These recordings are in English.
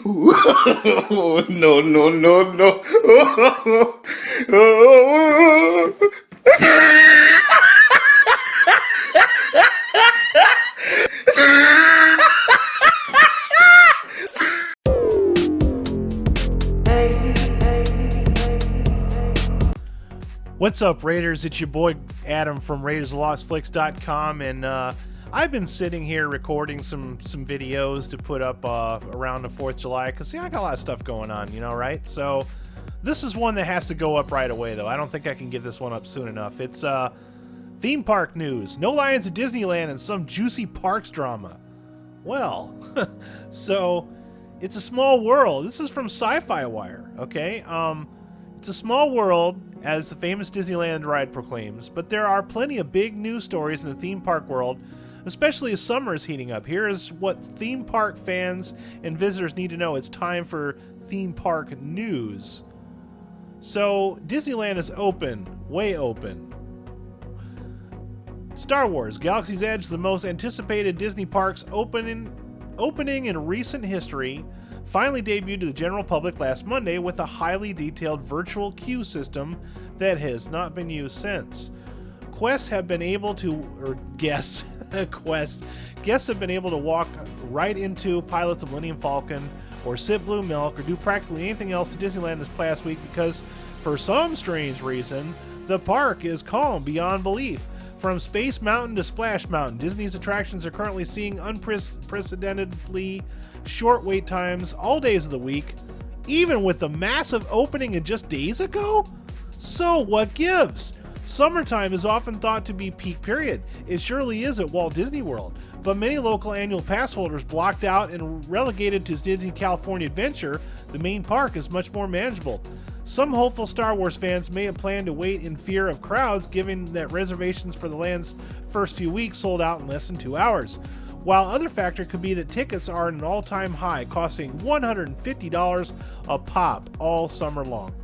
No, no, no, no. What's up, Raiders? It's your boy Adam from RaidersLostFlix.com, and I've been sitting here recording some videos to put up around the 4th of July, because I got a lot of stuff going on, right? So this is one that has to go up right away, though. I don't think I can get this one up soon enough. It's theme park news. No lions at Disneyland and some juicy parks drama. Well, so it's a small world. This is from Sci-Fi Wire, okay? It's a small world, as the famous Disneyland ride proclaims, but there are plenty of big news stories in the theme park world, especially as summer is heating up. Here is what theme park fans and visitors need to know. It's time for theme park news. So, Disneyland is open, way open. Star Wars: Galaxy's Edge, the most anticipated Disney parks opening in recent history, finally debuted to the general public last Monday with a highly detailed virtual queue system that has not been used since. Guests have been able to walk right into pilot the Millennium Falcon or sip blue milk or do practically anything else at Disneyland this past week because, for some strange reason, the park is calm beyond belief. From Space Mountain to Splash Mountain, Disney's attractions are currently seeing unprecedentedly short wait times all days of the week, even with the massive opening of just days ago? So what gives? Summertime is often thought to be peak period. It surely is at Walt Disney World, but many local annual pass holders blocked out and relegated to Disney California Adventure, the main park, is much more manageable. Some hopeful Star Wars fans may have planned to wait in fear of crowds, given that reservations for the land's first few weeks sold out in less than 2 hours. While other factor could be that tickets are at an all-time high, costing $150 a pop all summer long.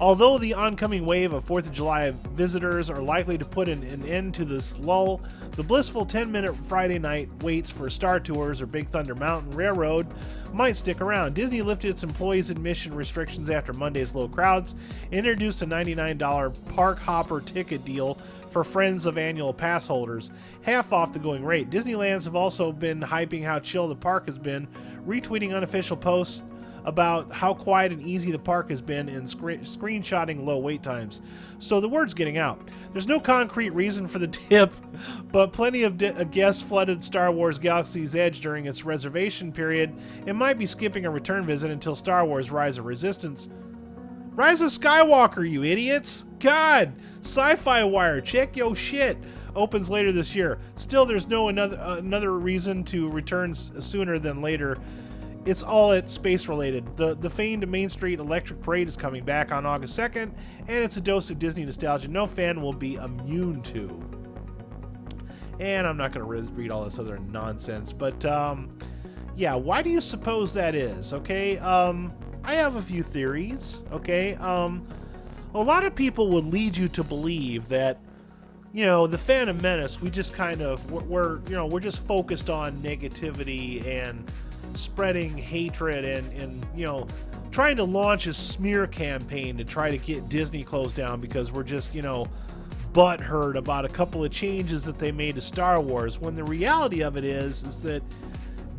Although the oncoming wave of 4th of July visitors are likely to put an end to this lull, the blissful 10-minute Friday night waits for Star Tours or Big Thunder Mountain Railroad might stick around. Disney lifted its employees' admission restrictions after Monday's low crowds, introduced a $99 park hopper ticket deal for friends of annual pass holders, half off the going rate. Disneylands have also been hyping how chill the park has been, retweeting unofficial posts about how quiet and easy the park has been and screenshotting low wait times. So the word's getting out. There's no concrete reason for the dip, but plenty of guests flooded Star Wars Galaxy's Edge during its reservation period and might be skipping a return visit until Star Wars Rise of Resistance. Rise of Skywalker, you idiots! God! Sci-Fi Wire, check yo shit! Opens later this year. Still, there's no another reason to return sooner than later. It's all at space related. The famed Main Street Electric Parade is coming back on August 2nd, and it's a dose of Disney nostalgia no fan will be immune to. And I'm not going to read all this other nonsense, but yeah, why do you suppose that is? Okay, I have a few theories. Okay, a lot of people would lead you to believe that, the Phantom Menace, we just kind of we're just focused on negativity and spreading hatred and trying to launch a smear campaign to try to get Disney closed down because we're just butthurt about a couple of changes that they made to Star Wars, when the reality of it is that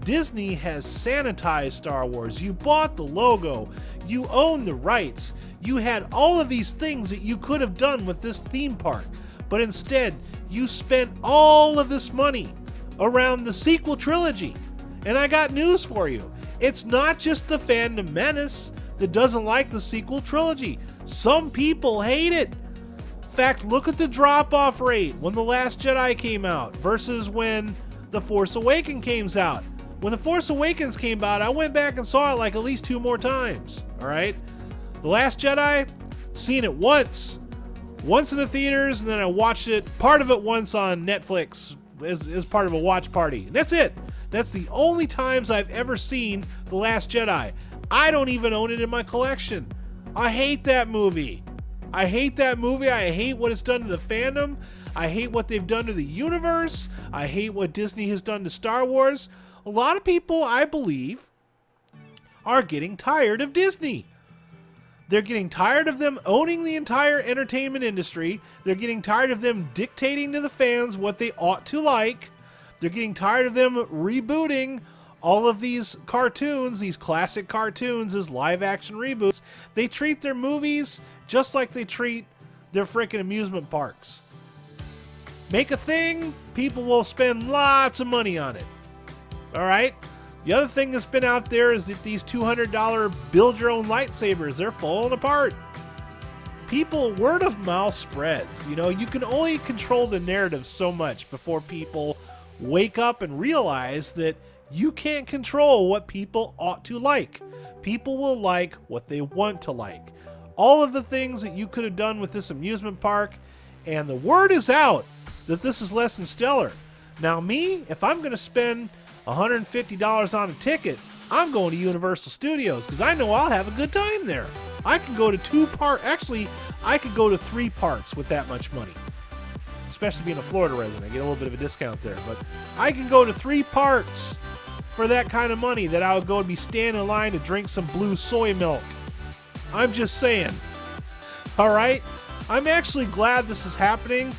Disney has sanitized Star Wars. You bought the logo, you own the rights, you had all of these things that you could have done with this theme park, but instead you spent all of this money around the sequel trilogy. And I got news for you. It's not just the Phantom Menace that doesn't like the sequel trilogy. Some people hate it. In fact, look at the drop-off rate when The Last Jedi came out versus when The Force Awakens came out. When The Force Awakens came out, I went back and saw it like at least 2 more times. Alright? The Last Jedi, seen it once. Once in the theaters, and then I watched it, part of it once on Netflix as part of a watch party. And that's it. That's the only times I've ever seen The Last Jedi. I don't even own it in my collection. I hate that movie. I hate what it's done to the fandom. I hate what they've done to the universe. I hate what Disney has done to Star Wars. A lot of people, I believe, are getting tired of Disney. They're getting tired of them owning the entire entertainment industry. They're getting tired of them dictating to the fans what they ought to like. They're getting tired of them rebooting all of these cartoons, these classic cartoons, as live action reboots. They treat their movies just like they treat their freaking amusement parks. Make a thing, people will spend lots of money on it. All right? The other thing that's been out there is that these $200 build your own lightsabers, they're falling apart. People, word of mouth spreads. You know, you can only control the narrative so much before people wake up and realize that you can't control what people ought to like. People will like what they want to like. All of the things that you could have done with this amusement park, and the word is out that this is less than stellar. Now me, if I'm going to spend $150 on a ticket, I'm going to Universal Studios because I know I'll have a good time there. I can go to 2 parks. Actually, I could go to 3 parks with that much money. Especially being a Florida resident, I get a little bit of a discount there. But I can go to 3 parks for that kind of money that I would go and be standing in line to drink some blue soy milk. I'm just saying. All right? I'm actually glad this is happening.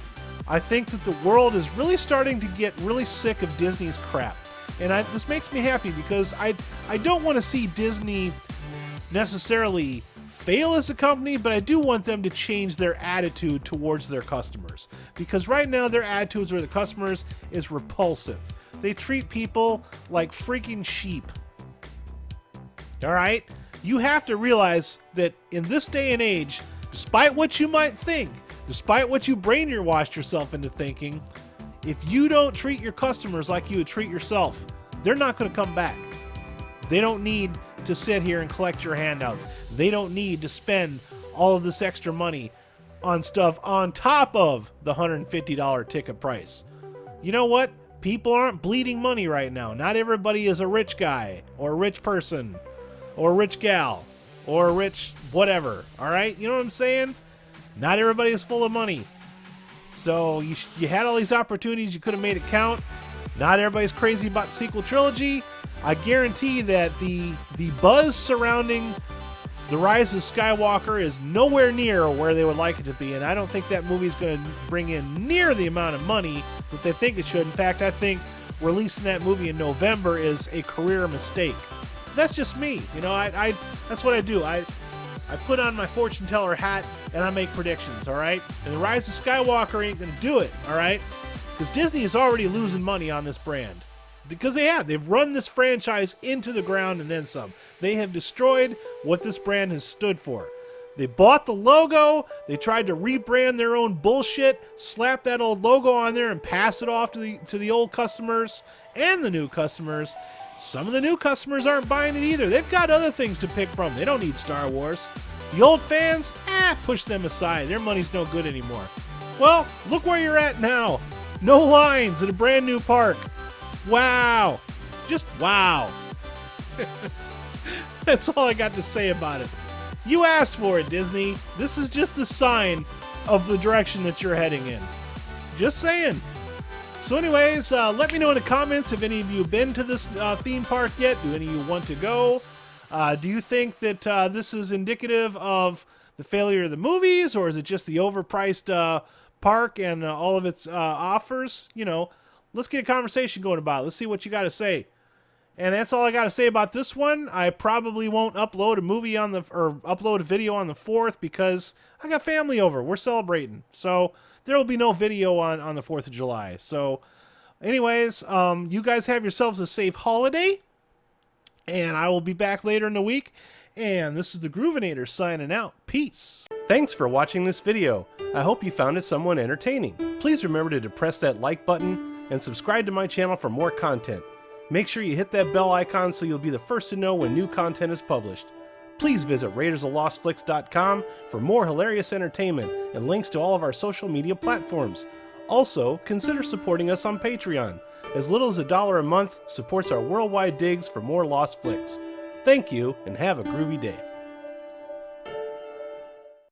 I think that the world is really starting to get really sick of Disney's crap. And this makes me happy because I don't want to see Disney necessarily fail as a company, but I do want them to change their attitude towards their customers. Because right now their attitudes with the customers is repulsive. They treat people like freaking sheep. All right? You have to realize that in this day and age, despite what you might think, despite what you brainwashed yourself into thinking, if you don't treat your customers like you would treat yourself, they're not going to come back. They don't need to sit here and collect your handouts. They don't need to spend all of this extra money on stuff on top of the $150 ticket price. You know what? People aren't bleeding money right now. Not everybody is a rich guy or a rich person or a rich gal or a rich whatever. All right? You know what I'm saying? Not everybody is full of money. So you had all these opportunities. You could have made it count. Not everybody's crazy about the sequel trilogy. I guarantee that the buzz surrounding The Rise of Skywalker is nowhere near where they would like it to be, and I don't think that movie is going to bring in near the amount of money that they think it should. In fact, I think releasing that movie in November is a career mistake. That's just me. You know, I that's what I do. I put on my fortune teller hat and I make predictions, all right? And The Rise of Skywalker ain't going to do it, all right? Because Disney is already losing money on this brand. Because they have. They've run this franchise into the ground and then some. They have destroyed what this brand has stood for. They bought the logo. They tried to rebrand their own bullshit, slap that old logo on there and pass it off to the old customers and the new customers. Some of the new customers aren't buying it either. They've got other things to pick from. They don't need Star Wars. The old fans, push them aside. Their money's no good anymore. Well, look where you're at now. No lines at a brand new park. Wow. Just wow. That's all I got to say about it. You asked for it, Disney. This is just the sign of the direction that you're heading in. Just saying. So anyways, let me know in the comments if any of you have been to this theme park yet. Do any of you want to go? Do you think that this is indicative of the failure of the movies, or is it just the overpriced park and all of its offers? You know, let's get a conversation going about it. Let's see what you got to say. And that's all I got to say about this one. I probably won't upload upload a video on the 4th because I got family over. We're celebrating. So there will be no video on the 4th of July. So anyways, you guys have yourselves a safe holiday. And I will be back later in the week. And this is the Groovinator signing out. Peace. Thanks for watching this video. I hope you found it somewhat entertaining. Please remember to depress that like button and subscribe to my channel for more content. Make sure you hit that bell icon so you'll be the first to know when new content is published. Please visit RaidersOfLostFlicks.com for more hilarious entertainment and links to all of our social media platforms. Also, consider supporting us on Patreon. As little as $1 a month supports our worldwide digs for more Lost Flicks. Thank you, and have a groovy day.